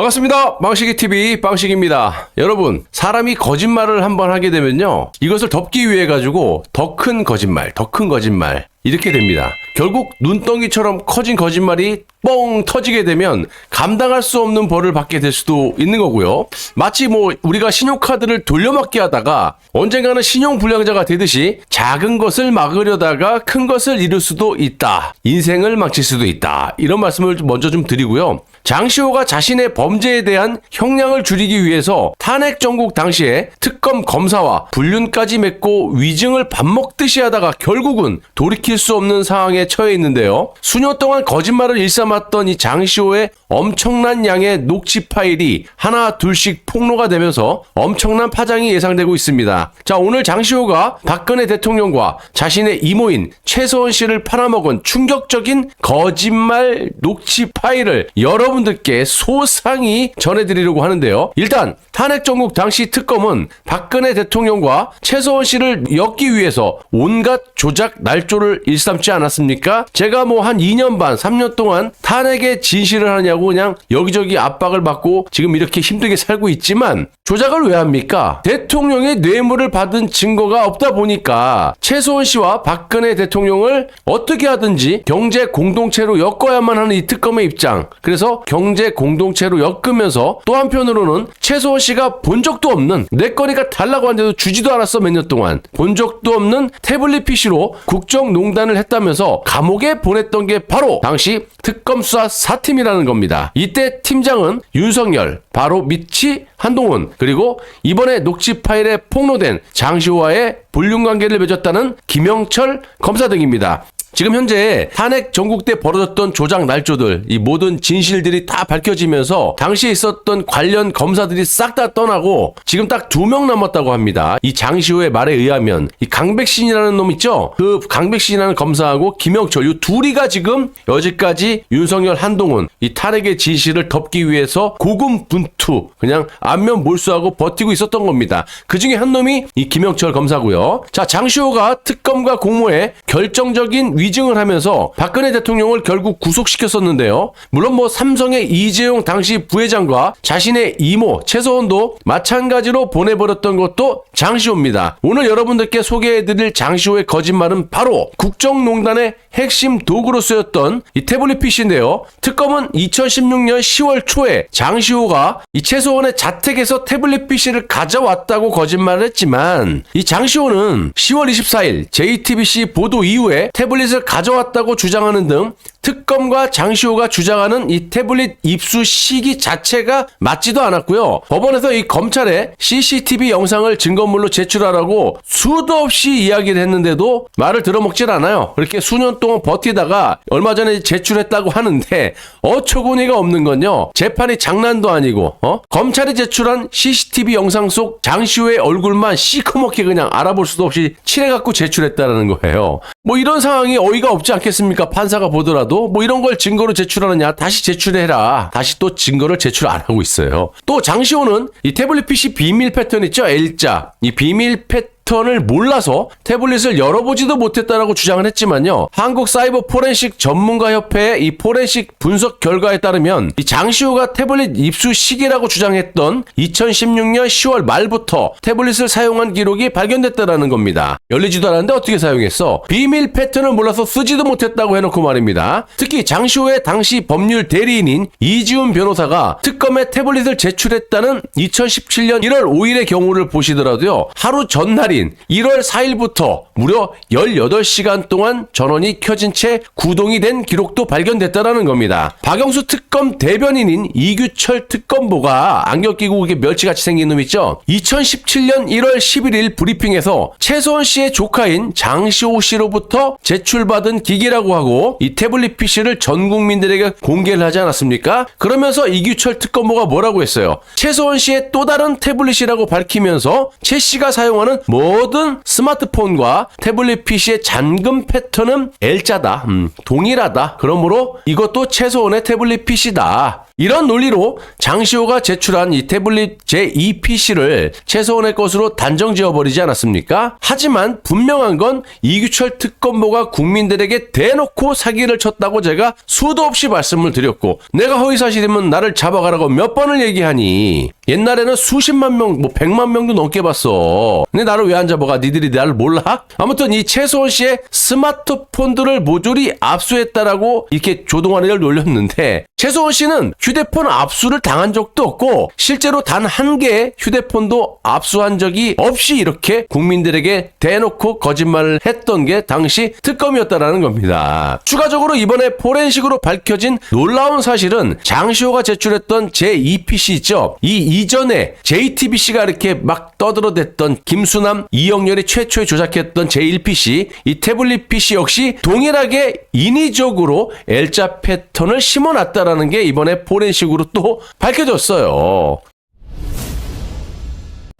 반갑습니다. 빵식이TV 빵식입니다. 여러분, 사람이 거짓말을 한번 하게 되면요, 이것을 덮기 위해 가지고 더 큰 거짓말 이렇게 됩니다. 결국 눈덩이처럼 커진 거짓말이 뻥 터지게 되면 감당할 수 없는 벌을 받게 될 수도 있는 거고요. 마치 우리가 신용카드를 돌려막기 하다가 언젠가는 신용불량자가 되듯이 작은 것을 막으려다가 큰 것을 이룰 수도 있다. 인생을 망칠 수도 있다. 이런 말씀을 먼저 좀 드리고요. 장시호가 자신의 범죄에 대한 형량을 줄이기 위해서 탄핵 정국 당시에 특검 검사와 불륜까지 맺고 위증을 밥 먹듯이 하다가 결국은 돌이킬 수 없는 상황에 처해 있는데요. 수년 동안 거짓말을 일삼았던 이 장시호의 엄청난 양의 녹취 파일이 하나 둘씩 폭로가 되면서 엄청난 파장이 예상되고 있습니다. 자, 오늘 장시호가 박근혜 대통령과 자신의 이모인 최서원 씨를 팔아먹은 충격적인 거짓말 녹취 파일을 여러분들께 소상히 전해드리려고 하는데요. 일단 탄핵 정국 당시 특검은 박근혜 대통령과 최서원 씨를 엮기 위해서 온갖 조작 날조를 일삼지 않았습니까? 제가 한 2년 반 3년 동안 탄핵에 진실을 하냐고 그냥 여기저기 압박을 받고 지금 이렇게 힘들게 살고 있지만 조작을 왜 합니까? 대통령의 뇌물을 받은 증거가 없다 보니까 최서원 씨와 박근혜 대통령을 어떻게 하든지 경제 공동체로 엮어야만 하는 이 특검의 입장. 그래서 경제 공동체로 엮으면서 또 한편으로는 최서원 씨가 본 적도 없는, 내 거니까 달라고 하는데도 주지도 않았어. 몇 년 동안 본 적도 없는 태블릿 PC로 국정농단을 했다면서 감옥에 보냈던 게 바로 당시 특검 수사 4팀이라는 겁니다. 이때 팀장은 윤석열, 바로 밑이 한동훈, 그리고 이번에 녹취 파일에 폭로된 장시호와의 불륜관계를 맺었다는 김영철 검사 등입니다. 지금 현재 탄핵 전국 때 벌어졌던 조작 날조들, 이 모든 진실들이 다 밝혀지면서 당시에 있었던 관련 검사들이 싹 다 떠나고 지금 딱 2명 남았다고 합니다. 이 장시호의 말에 의하면 이 강백신이라는 놈 있죠? 그 강백신이라는 검사하고 김영철, 이 둘이가 지금 여지까지 윤석열, 한동훈 이 탄핵의 진실을 덮기 위해서 고군분투 그냥 안면 몰수하고 버티고 있었던 겁니다. 그 중에 한 놈이 이 김영철 검사고요. 자, 장시호가 특검과 공모에 결정적인 위증을 하면서 박근혜 대통령을 결국 구속시켰었는데요. 물론 삼성의 이재용 당시 부회장과 자신의 이모 최서원도 마찬가지로 보내버렸던 것도 장시호입니다. 오늘 여러분들께 소개해드릴 장시호의 거짓말은 바로 국정농단의 핵심 도구로 쓰였던 이 태블릿 PC인데요. 특검은 2016년 10월 초에 장시호가 이 최서원의 자택에서 태블릿 PC를 가져왔다고 거짓말을 했지만 이 장시호는 10월 24일 JTBC 보도 이후에 태블릿을 가져왔다고 주장하는 등 특검과 장시호가 주장하는 이 태블릿 입수 시기 자체가 맞지도 않았고요. 법원에서 이 검찰에 CCTV 영상을 증거물로 제출하라고 수도 없이 이야기를 했는데도 말을 들어먹질 않아요. 그렇게 수년 동안 버티다가 얼마 전에 제출했다고 하는데 어처구니가 없는 건요, 재판이 장난도 아니고 검찰이 제출한 CCTV 영상 속 장시호의 얼굴만 시커멓게 그냥 알아볼 수도 없이 칠해갖고 제출했다는 거예요. 이런 상황이 어이가 없지 않겠습니까? 판사가 보더라도 이런 걸 증거로 제출하느냐, 다시 제출해라. 다시 또 증거를 제출 안 하고 있어요. 또 장시호는 이 태블릿 PC 비밀 패턴 있죠? L자. 이 비밀 패턴을 몰라서 태블릿을 열어보지도 못했다라고 주장을 했지만요, 한국사이버 포렌식 전문가협회의 이 포렌식 분석 결과에 따르면 이 장시호가 태블릿 입수 시기라고 주장했던 2016년 10월 말부터 태블릿을 사용한 기록이 발견됐다라는 겁니다. 열리지도 않았는데 어떻게 사용했어? 비밀 패턴을 몰라서 쓰지도 못했다고 해놓고 말입니다. 특히 장시호의 당시 법률 대리인인 이지훈 변호사가 특검에 태블릿을 제출했다는 2017년 1월 5일의 경우를 보시더라도요, 하루 전날인 1월 4일부터 무려 18시간 동안 전원이 켜진 채 구동이 된 기록도 발견됐다는 겁니다. 박영수 특검 대변인인 이규철 특검보가 안경 끼고 멸치같이 생긴 놈 있죠? 2017년 1월 11일 브리핑에서 최서원 씨의 조카인 장시호 씨로부터 제출받은 기기라고 하고 이 태블릿 PC를 전 국민들에게 공개를 하지 않았습니까? 그러면서 이규철 특검보가 뭐라고 했어요? 최서원 씨의 또 다른 태블릿이라고 밝히면서 최 씨가 사용하는 모든 스마트폰과 태블릿 PC의 잠금 패턴은 L자다. 동일하다. 그러므로 이것도 최서원의 태블릿 PC다. 이런 논리로 장시호가 제출한 이 태블릿 제2 PC를 최소원의 것으로 단정 지어버리지 않았습니까? 하지만 분명한 건 이규철 특검보가 국민들에게 대놓고 사기를 쳤다고 제가 수도 없이 말씀을 드렸고, 내가 허위사실이면 나를 잡아가라고 몇 번을 얘기하니 옛날에는 수십만 명, 뭐 100만 명도 넘게 봤어. 근데 나를 왜 안 잡아가? 니들이 나를 몰라? 아무튼 이 최소원 씨의 스마트폰들을 모조리 압수했다라고 이렇게 조동아리를 놀렸는데, 최소원 씨는 휴대폰 압수를 당한 적도 없고 실제로 단 한 개의 휴대폰도 압수한 적이 없이 이렇게 국민들에게 대놓고 거짓말을 했던 게 당시 특검이었다라는 겁니다. 추가적으로 이번에 포렌식으로 밝혀진 놀라운 사실은 장시호가 제출했던 제2PC 있죠. 이 이전에 JTBC가 이렇게 막 떠들어댔던 김수남, 이영렬이 최초에 조작했던 제1PC, 이 태블릿 PC 역시 동일하게 인위적으로 L자 패턴을 심어놨다라는 게 이번에 포렌식으로 또 밝혀졌어요.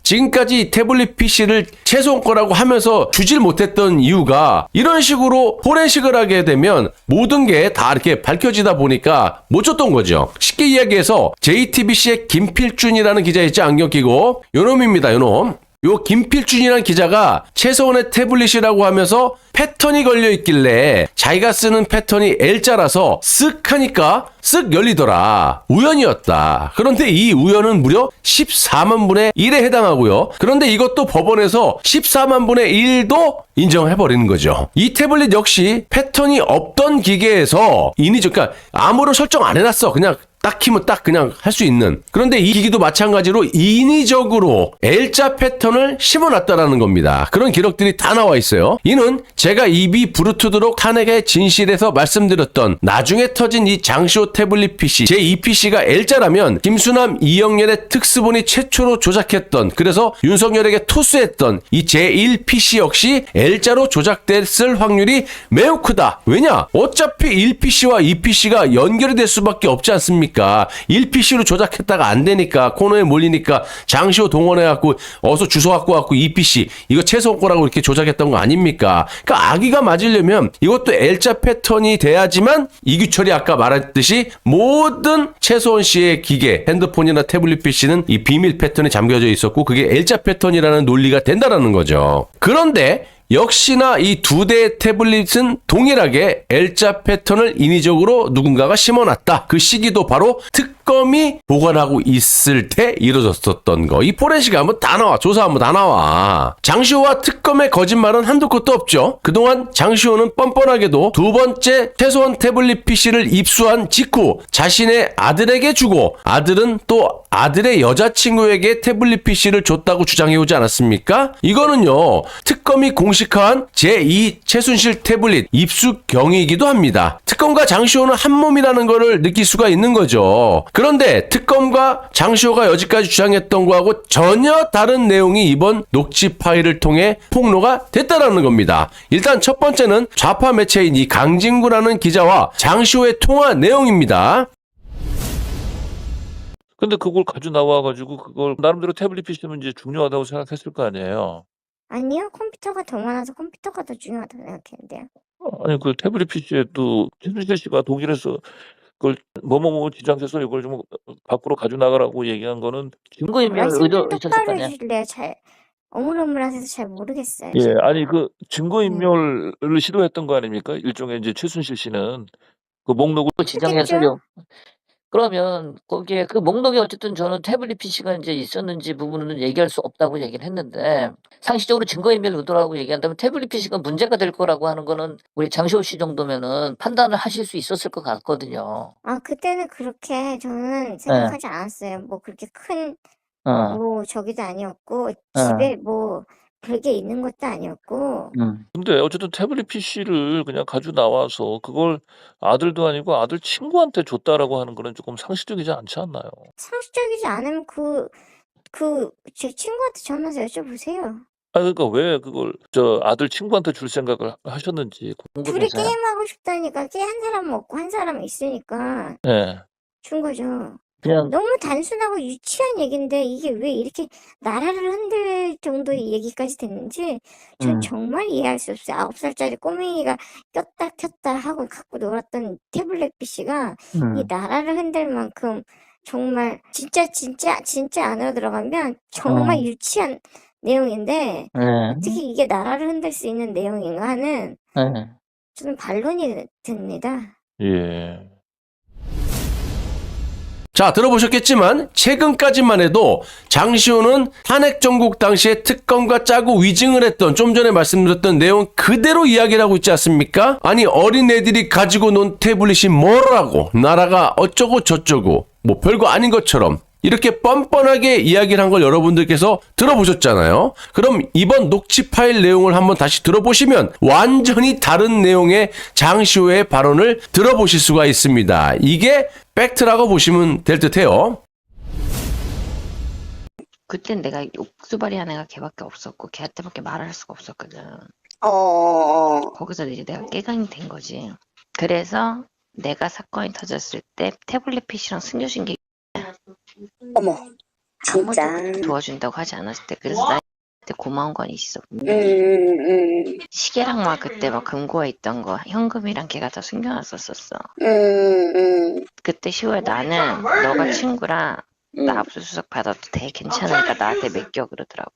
지금까지 태블릿 PC를 최소한 거라고 하면서 주질 못했던 이유가 이런 식으로 포렌식을 하게 되면 모든 게 다 이렇게 밝혀지다 보니까 못 줬던 거죠. 쉽게 이야기해서 JTBC의 김필준이라는 기자 있지, 안경 끼고. 요놈입니다, 요놈. 요 김필준이라는 기자가 최소원의 태블릿이라고 하면서 패턴이 걸려 있길래 자기가 쓰는 패턴이 L자라서 쓱 하니까 쓱 열리더라. 우연이었다. 그런데 이 우연은 무려 14만 분의 1에 해당하고요. 그런데 이것도 법원에서 14만 분의 1도 인정해버리는 거죠. 이 태블릿 역시 패턴이 없던 기계에서 인위적, 그러니까 아무런 설정 안 해놨어. 그냥 딱 키면 딱 그냥 할 수 있는. 그런데 이 기기도 마찬가지로 인위적으로 L자 패턴을 심어놨다라는 겁니다. 그런 기록들이 다 나와 있어요. 이는 제가 입이 부르트도록 탄핵의 진실에서 말씀드렸던 나중에 터진 이 장시호 태블릿 PC 제2PC가 L자라면 김수남, 이영렬의 특수본이 최초로 조작했던, 그래서 윤석열에게 토스했던 이 제1PC 역시 L자로 조작됐을 확률이 매우 크다. 왜냐? 어차피 1PC와 2PC가 연결이 될 수밖에 없지 않습니까? 1PC로 조작했다가 안 되니까, 코너에 몰리니까 장시호 동원해갖고 어서 주소 갖고 왔고 2PC 이거 최소원 거라고 이렇게 조작했던 거 아닙니까? 그러니까 아기가 맞으려면 이것도 L자 패턴이 돼야지만 이규철이 아까 말했듯이 모든 최소원 씨의 기계, 핸드폰이나 태블릿 PC는 이 비밀 패턴에 잠겨져 있었고 그게 L자 패턴이라는 논리가 된다라는 거죠. 그런데 역시나 이 두 대의 태블릿은 동일하게 L자 패턴을 인위적으로 누군가가 심어놨다. 그 시기도 바로 특검이 보관하고 있을 때 이루어졌었던 거. 이 포렌식 한번 다 나와. 조사하면 다 나와. 장시호와 특검의 거짓말은 한두 끝도 없죠. 그동안 장시호는 뻔뻔하게도 두 번째 최소원 태블릿 PC를 입수한 직후 자신의 아들에게 주고 아들은 또 아들의 여자친구에게 태블릿 PC를 줬다고 주장해오지 않았습니까? 이거는요, 특검이 공식화한 제2 최순실 태블릿 입수 경위이기도 합니다. 특검과 장시호는 한 몸이라는 거를 느낄 수가 있는 거죠. 그런데 특검과 장시호가 여지까지 주장했던 거하고 전혀 다른 내용이 이번 녹취 파일을 통해 폭로가 됐다라는 겁니다. 일단 첫 번째는 좌파 매체인 이 강진구라는 기자와 장시호의 통화 내용입니다. 근데 그걸 가지고 나와가지고 그걸 나름대로 태블릿 PC는 이제 중요하다고 생각했을 거 아니에요. 아니요. 컴퓨터가 더 많아서 컴퓨터가 더 중요하다고 생각했는데요. 아니 그 태블릿 PC에도 최순실 씨가 독일에서 그걸 뭐뭐뭐 지장해서 이걸 좀 밖으로 가지고 나가라고 얘기한 거는 증거인멸 말씀 의도 좀 있었을 거 똑바로 아니야. 해주실래요? 잘 오물오물하셔서 잘 모르겠어요. 예, 제가. 아니 그 증거인멸을 시도했던 거 아닙니까? 일종의 이제 최순실 씨는 그 목록을 지정해서요. 그러면 거기에 그 목록에 어쨌든 저는 태블릿 PC가 이제 있었는지 부분은 얘기할 수 없다고 얘기를 했는데 상식적으로 증거인멸 의도라고 얘기한다면 태블릿 PC가 문제가 될 거라고 하는 거는 우리 장시호 씨 정도면은 판단을 하실 수 있었을 것 같거든요. 아, 그때는 그렇게 저는 생각하지 않았어요. 뭐 그렇게 큰 뭐 저기도 아니었고 집에 뭐 별게 있는 것도 아니었고. 근데 어쨌든 태블릿 PC를 그냥 가지고 나와서 그걸 아들도 아니고 아들 친구한테 줬다라고 하는 거는 조금 상식적이지 않지 않나요? 상식적이지 않으면 제 친구한테 전화해서 여쭤보세요. 아 그러니까 왜 그걸 저 아들 친구한테 줄 생각을 하셨는지. 둘이 궁금해서요. 게임하고 싶다니까 한 사람은 없고 한 사람은 있으니까 예. 준 거죠. 그냥 너무 단순하고 유치한 얘기인데 이게 왜 이렇게 나라를 흔들 정도의 얘기까지 됐는지 전 정말 이해할 수 없어요. 9살짜리 꼬맹이가 꼈다 켰다 하고 갖고 놀았던 태블릿 PC가 이 나라를 흔들 만큼 정말 진짜 안으로 들어가면 정말 유치한 내용인데 어떻게 이게 나라를 흔들 수 있는 내용인가 하는 저는 반론이 듭니다. 예. 자, 들어보셨겠지만 최근까지만 해도 장시호는 탄핵 정국 당시에 특검과 짜고 위증을 했던 좀 전에 말씀드렸던 내용 그대로 이야기를 하고 있지 않습니까? 아니 어린애들이 가지고 논 태블릿이 뭐라고 나라가 어쩌고 저쩌고 뭐 별거 아닌 것처럼 이렇게 뻔뻔하게 이야기를 한 걸 여러분들께서 들어보셨잖아요. 그럼 이번 녹취 파일 내용을 한번 다시 들어보시면 완전히 다른 내용의 장시호의 발언을 들어보실 수가 있습니다. 이게 팩트라고 보시면 될 듯해요. 그땐 내가 옥수발이 한 애가 걔밖에 없었고 걔한테밖에 말을 할 수가 없었거든. 거기서 이제 내가 깨강이 된 거지. 그래서 내가 사건이 터졌을 때 태블릿 PC랑 숨겨준 게 어머, 진짜. 아무도 도와준다고 하지 않았을 때 그래서 나한테 고마운 건 있어. 시계랑 막 그때 막 금고에 있던 거 현금이랑 걔가 다 숨겨놨었었어. 그때 10월 나는 너가 친구라 나 압수수색 받아도 돼 괜찮으니까 나한테 맡겨 그러더라고.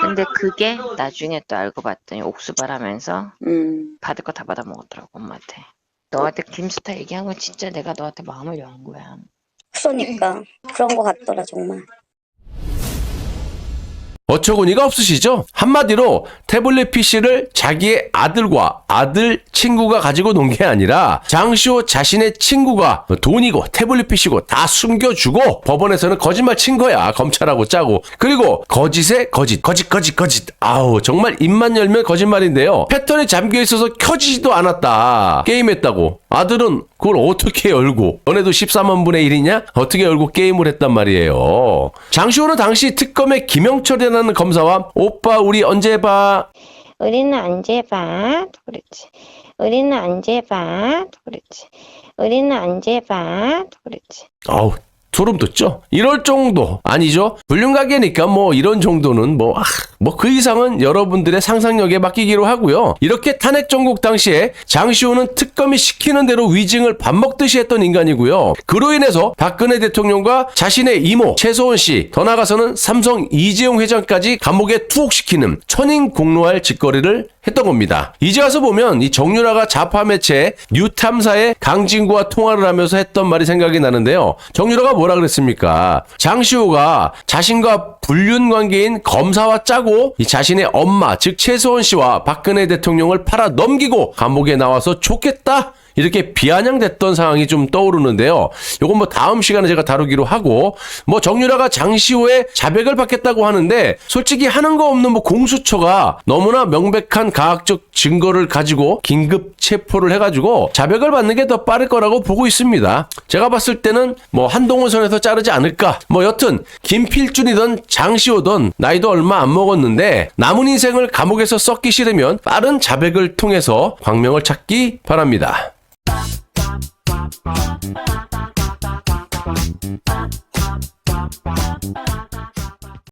근데 그게 나중에 또 알고 봤더니 옥수발하면서 받을 거 다 받아 먹었더라고 엄마한테. 너한테 김스타 얘기한 건 진짜 내가 너한테 마음을 연 거야. 그러니까 그런 거 같더라 정말. 어처구니가 없으시죠? 한마디로 태블릿 PC를 자기의 아들과 아들 친구가 가지고 논 게 아니라 장시호 자신의 친구가 돈이고 태블릿 PC고 다 숨겨주고 법원에서는 거짓말 친 거야. 검찰하고 짜고. 그리고 거짓에 거짓. 아우 정말 입만 열면 거짓말인데요. 패턴이 잠겨있어서 켜지지도 않았다. 게임했다고. 아들은 그걸 어떻게 열고 너네도 14만 분의 1이냐? 어떻게 열고 게임을 했단 말이에요. 장시호는 당시 특검의 김영철이라는 검사와 오빠 우리 언제 봐? 우리는 언제 봐? 그랬지. 우리는 언제 봐? 그랬지. 우리는 언제 봐? 그랬지. 아우 소름 돋죠? 이럴 정도 아니죠? 불륜가게니까 뭐 이런 정도는 뭐 그 이상은 여러분들의 상상력에 맡기기로 하고요. 이렇게 탄핵 정국 당시에 장시호는 특검이 시키는 대로 위증을 밥 먹듯이 했던 인간이고요. 그로 인해서 박근혜 대통령과 자신의 이모 최소원 씨, 더 나아가서는 삼성 이재용 회장까지 감옥에 투옥시키는 천인공노할 짓거리를 했던 겁니다. 이제 와서 보면 이 정유라가 좌파 매체 뉴탐사의 강진구와 통화를 하면서 했던 말이 생각이 나는데요. 정유라가 뭐라 그랬습니까? 장시호가 자신과 불륜 관계인 검사와 짜고 이 자신의 엄마 즉 최소원 씨와 박근혜 대통령을 팔아 넘기고 감옥에 나와서 좋겠다 이렇게 비아냥됐던 상황이 좀 떠오르는데요. 요건 뭐 다음 시간에 제가 다루기로 하고 뭐 정유라가 장시호의 자백을 받겠다고 하는데 솔직히 하는 거 없는 뭐 공수처가 너무나 명백한 가학적 증거를 가지고 긴급 체포를 해가지고 자백을 받는 게 더 빠를 거라고 보고 있습니다. 제가 봤을 때는 뭐 한동훈 선에서 자르지 않을까. 뭐 여튼 김필준이든 장시호든 나이도 얼마 안 먹었는데 남은 인생을 감옥에서 썩기 싫으면 빠른 자백을 통해서 광명을 찾기 바랍니다.